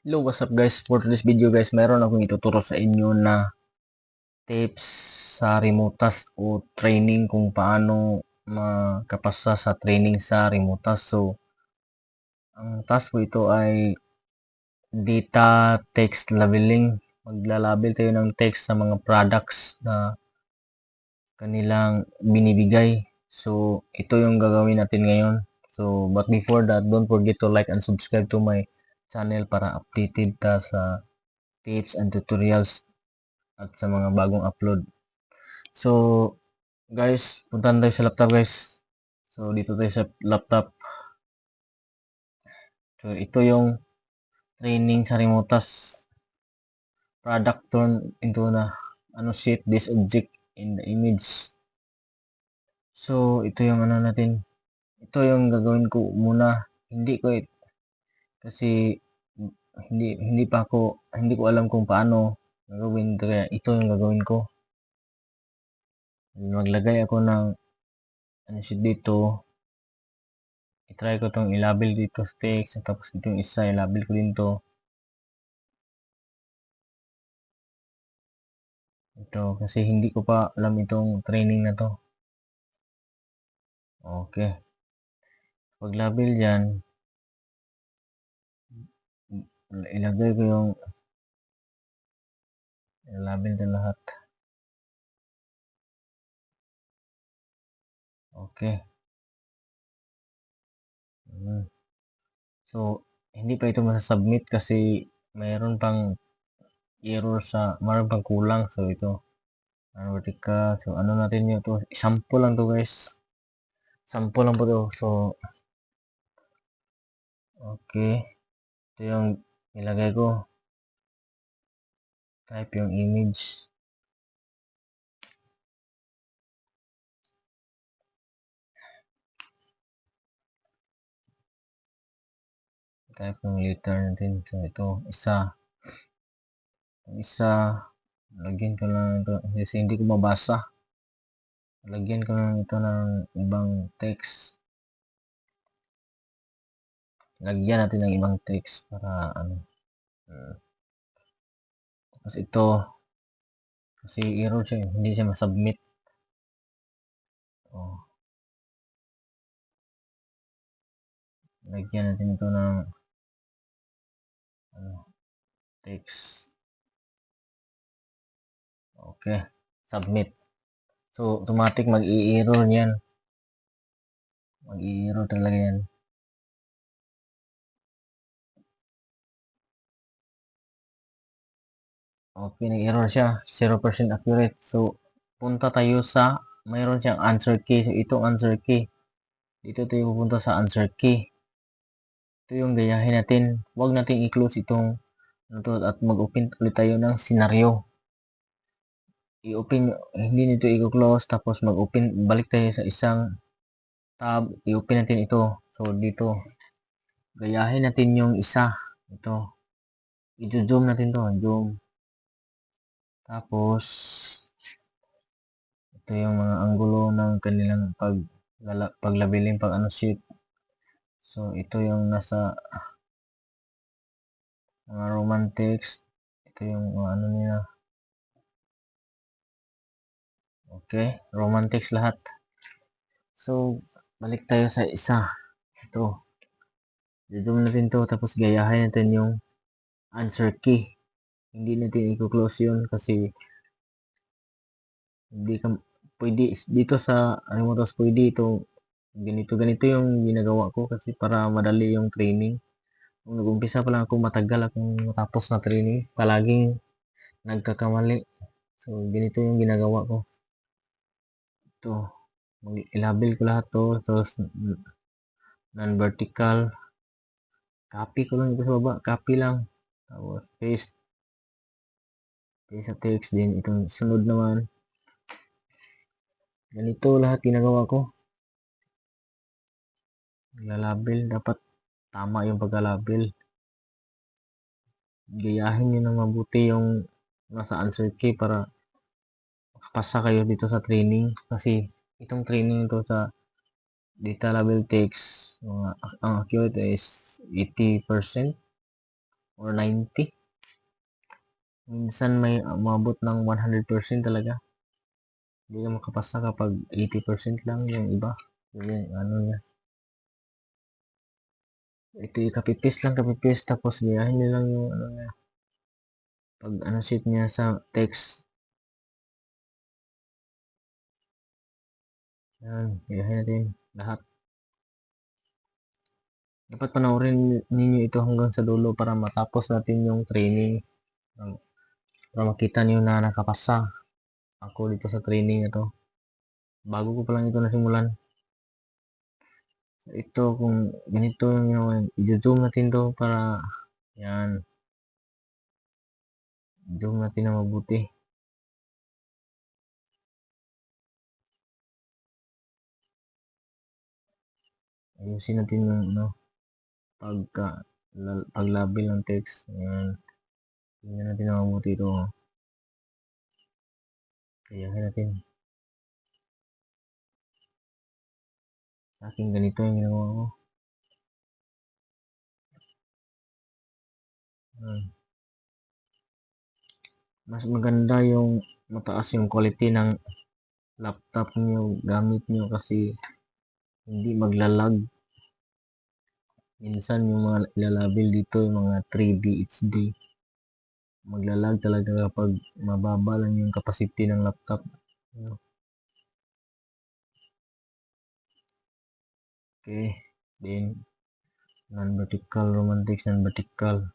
Hello, what's up guys? For this video guys, meron akong ituturo sa inyo na tips sa remotas o training kung paano makapasa sa training sa remotas. So, ang task ko ito ay data text labeling. Maglalabel tayo ng text sa mga products na kanilang binibigay. So, ito yung gagawin natin ngayon. So, but before that, don't forget to like and subscribe to my channel para updated ta sa tips and tutorials at sa mga bagong upload. So, guys, puntahan tayo sa laptop, guys. So, dito tayo sa laptop. So, ito yung training sa remotas. Product turn into na sheet this object in the image. So, ito yung natin. Ito yung gagawin ko muna. Hindi ko kasi hindi ko alam kung paano gagawin, kaya ito yung gagawin ko. Maglagay ako ng sheet dito. I-try ko itong ilabel dito sa text, tapos itong isa ilabel ko dito. Ito, kasi hindi ko pa alam itong training na to. Okay. Pag label yan, ilagay ko yung label na lahat. Okay. So, hindi pa ito masasubmit kasi mayroon pang error mayroon pang kulang. So, ito. Vertical. So, natin yun ito. Sample lang to guys. Sample lang po to. So, okay. Ito yung ilagay ko. Type yung image. Type yung letter natin. So, ito. Isa. Lagyan ko lang ito. Kasi hindi ko mabasa. Lagyan ko lang ito ng ibang text. Lagyan natin ng ibang text para Tapos ito. Kasi error siya. Hindi siya masubmit. Oh. Lagyan natin ito ng text. Okay. Submit. So, automatic mag-i-error yan. Mag-i-error talaga yan. Okay, nag-error siya. 0% accurate. So, punta tayo sa mayroon siyang answer key. So, itong answer key. Dito tayo pupunta sa answer key. Ito yung gayahin natin. Huwag natin i-close itong at mag-open ulit tayo ng scenario. I-open, hindi nito i-close, tapos mag-open, balik tayo sa isang tab, i-open natin ito. So, dito, gayahin natin yung isa. Ito. I-zoom natin to. Zoom. Tapos, ito yung mga anggulo ng kanilang paglabiling sheet. So, ito yung nasa mga Roman text. Ito yung nila. Okay, Roman text lahat. So, balik tayo sa isa. Ito. I-zoom natin to, tapos gayahin natin yung answer key. Hindi natin i-close yun kasi hindi ka pwede dito sa remotas, pwede ito ganito yung ginagawa ko kasi para madali yung training. Kung nag-umpisa pa lang ako, matagal akong matapos na training, palaging nagkakamali. So, ganito yung ginagawa ko. Ito, ilabel ko lahat to, tapos non-vertical. Copy ko lang ito sa baba, copy lang. Tapos paste. Paste sa text din. Itong sunod naman. Ganito lahat ginagawa ko. Lalabel, dapat tama yung paglalabel. Gayahin nyo ng mabuti yung nasa answer key para makapasa kayo dito sa training. Kasi itong training ito sa data label text, ang accurate is 80%. or 90. Minsan may umabot ng 100% talaga. Hindi ka makapasa kapag 80% lang yung iba. Yung ano niya. Ito yung kapipis tapos gayahin niya lang yung ano niya. Pag ano sheet niya sa text. Yan, gayahin natin lahat. Dapat panoorin ninyo ito hanggang sa dulo para matapos natin yung training. Para makita niyo na nakapasa ako dito sa training na to. Bago ko pa lang ito nasimulan. Ito kung ganito yung i-zoom natin to para yan. Zoom natin na mabuti. Ayusin natin yung ano, paglabel ng text. Yan. Tingnan natin na mabuti ito. Kayahin natin. Sa akin ganito yung ginagawa ko. Yan. Mas maganda yung mataas yung quality ng laptop niyo gamit niyo kasi hindi maglalag. Minsan yung mga ilalabel dito yung mga 3D HD maglalag talaga kapag mababa lang yung capacity ng laptop. Okay, then non-vertical, romantic, non-vertical.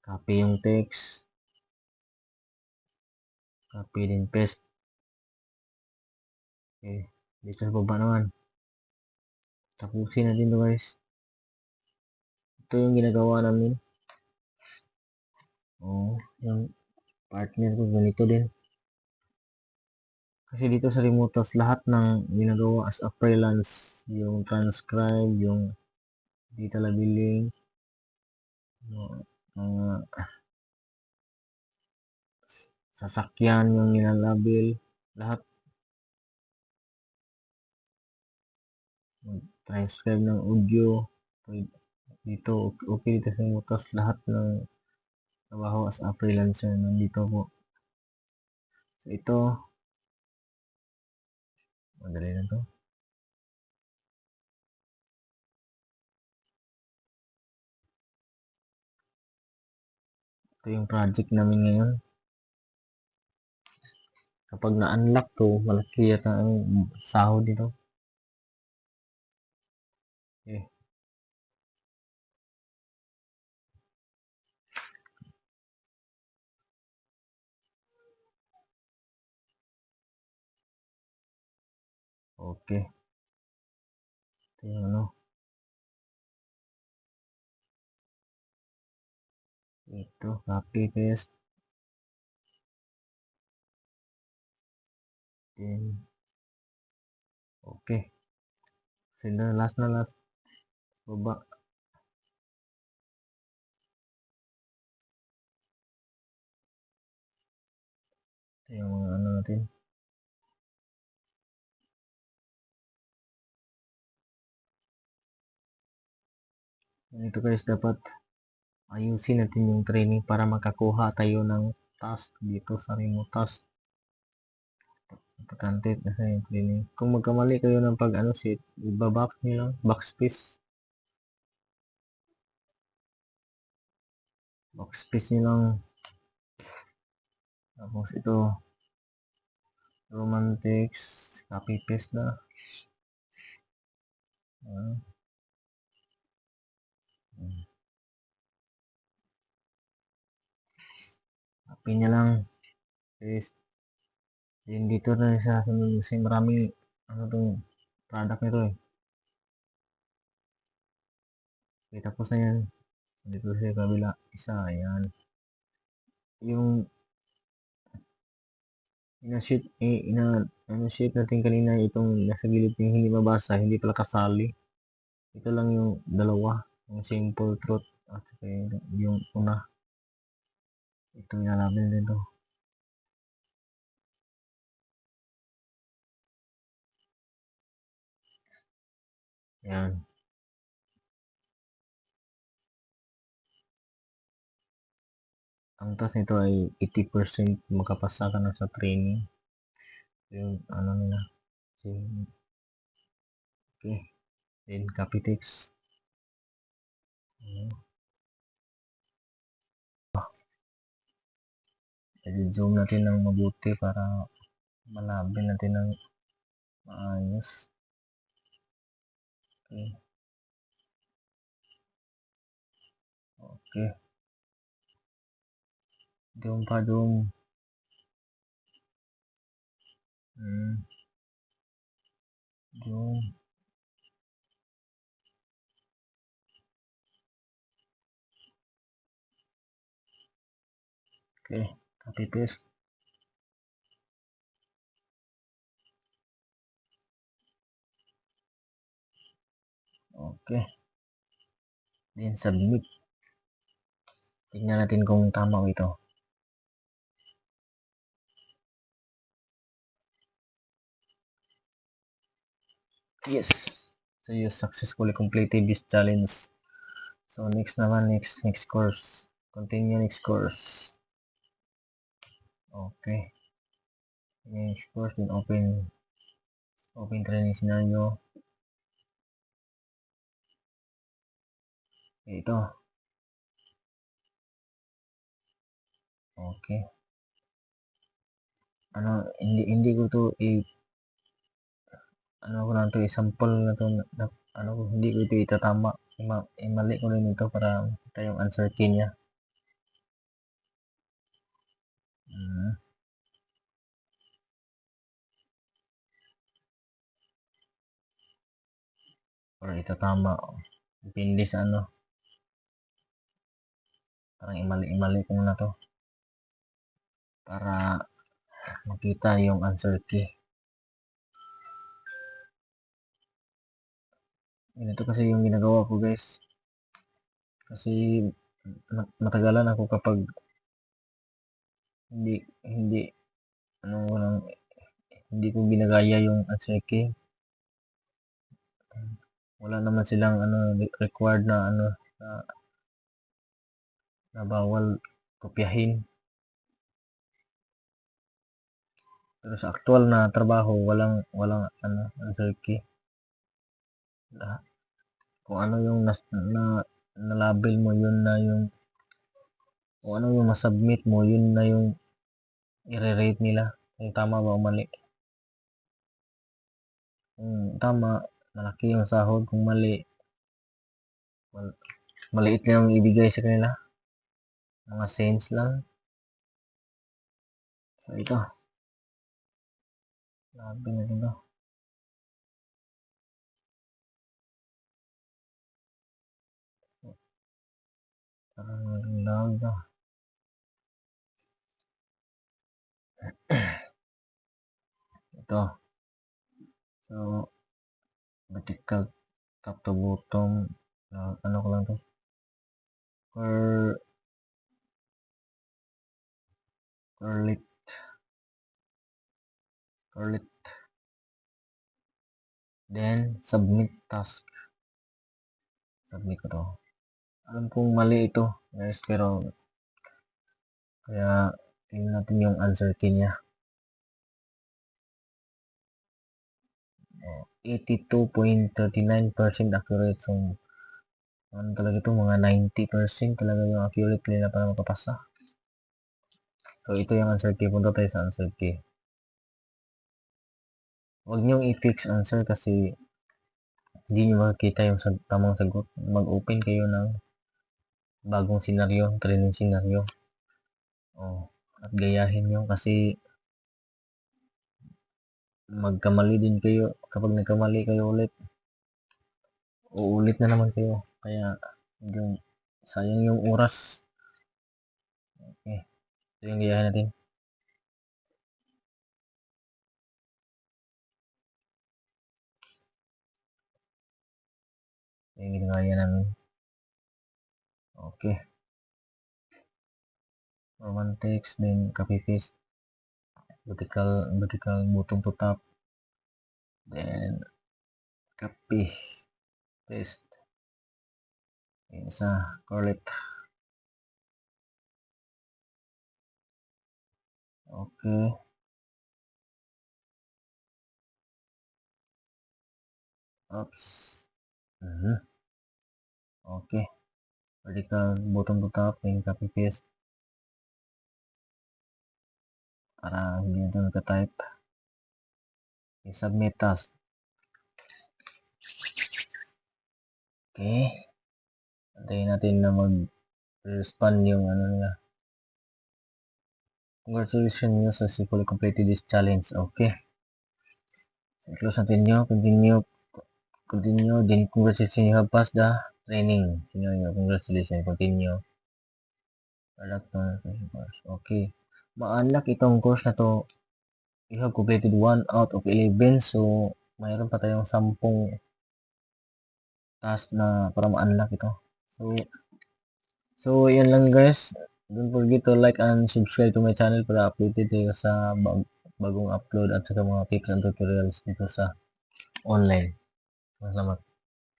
Copy yung text, copy din paste. Okay, dito sa baba naman. Tapusin natin to guys. Ito yung ginagawa namin. Yung partner ko ganito din. Kasi dito sa Remotas, lahat ng ginagawa as a freelance, yung transcribe, yung data labeling, mga sasakyan yung nilalabel, lahat transcribe ng audio, dito okay dito sa Remotas, lahat ng trabaho as a freelancer nandito po. So ito, madali na to. Ito yung project namin ngayon. Kapag na-unlock to, malaki yata ang sahod dito. Okay. Okay. Ito yung ano. Ito, copy, paste. Then, okay. Send na last. Baba. Ito yung mga ano natin. Ito guys, dapat ayusin natin yung training para makakuha tayo ng task dito sa remote task. Importante kasi yung training. Kung magkamali kayo ng pag ano sheet, ibabox nyo lang, backspace. Backspace nyo lang. Tapos ito, Roman text, copy paste na. Copy nyo lang. Paste. Then dito na sa kasi maraming ano tong product nito eh. Okay, tapos na yan. Dito sa kabila, isa, ayan. Yung ina-sheet natin kanina itong nasa gilid yung hindi mabasa, hindi pala kasali. Ito lang yung dalawa, yung simple truth at yung una. Ito yung namin dito. Ayan. ang task nito ay 80% makapasa ka na sa training. Yung ano nila. Okay. Then copy text. I-zoom natin ng mabuti para malabin natin ng maayos. Okay. Okay. Zoom pa, zoom. Zoom. Okay. Copy paste. Okay. Then submit. Tingnan natin kung tama o ito. Yes. So you successfully completed this challenge. So next naman, next course. Continue next course. Okay. Next course, then open training scenario. Ito. Okay. Ano, hindi ko to ano ko lang to sample na to ano hindi ko ito itatama. Mali ko rin ito para ito yung answer key niya. Or ito tama. Depende sa ano. Parang imali ko na to. Para makita yung answer key. Ito kasi yung ginagawa ko guys. Kasi matagalan ako kapag hindi ano lang hindi ko ginagaya yung answer key. Wala naman silang ano required na ano na bawal kopyahin. Pero sa actual na trabaho walang ano answer key. Kung ano yung na label mo yun na yung kung ano yung masubmit mo yun na yung i-rate nila kung tama ba o mali. Kung tama, malaki yung sahod. Kung mali, maliit lang yung ibigay sa kanila. Mga cents lang. So ito. Labi na ito. Parang naglaw ito. Ito. So, vertical top to bottom. Ano ko lang to. Curlit. Then, submit task. Submit ko to. Alam kong mali ito, guys, pero kaya tingnan natin yung answer key niya. 82.39% accurate. So, ano talaga ito, mga 90% talaga yung accurate nila para makapasa. So, ito yung answer key. Punta tayo sa answer key. Huwag niyong i-fix answer kasi hindi niyo makikita yung tamang sagot. Mag-open kayo ng bagong senaryo, training senaryo. At gayahin nyo kasi magkamali din kayo. Kapag nagkamali kayo ulit, uulit na naman kayo. Kaya, yung sayang yung oras. Okay. Ito yung gayahin natin. Yung ginagaya namin. Okay. Roman text, then copy paste. Vertical bottom to top. Then, copy. Paste. Yung isa, correct. Okay. Oops. Okay. Pwede ka button to top and copy paste para hindi na ito nagka-type. I-submit task. Okay. Antayin natin na mag-respond yung ano nila. Congratulations, you successfully completed this challenge. Okay. So, close natin nyo. Continue. Then, congratulations, you have passed the training. Congratulations. Continue. Okay. Ma-unlock itong course na to. You have completed 1 out of 11. So, mayroon pa tayong 10 task na para ma-unlock ito. So, yan lang guys. Don't forget to like and subscribe to my channel para updated kayo sa bagong upload at sa mga tips and tutorials dito sa online. Salamat.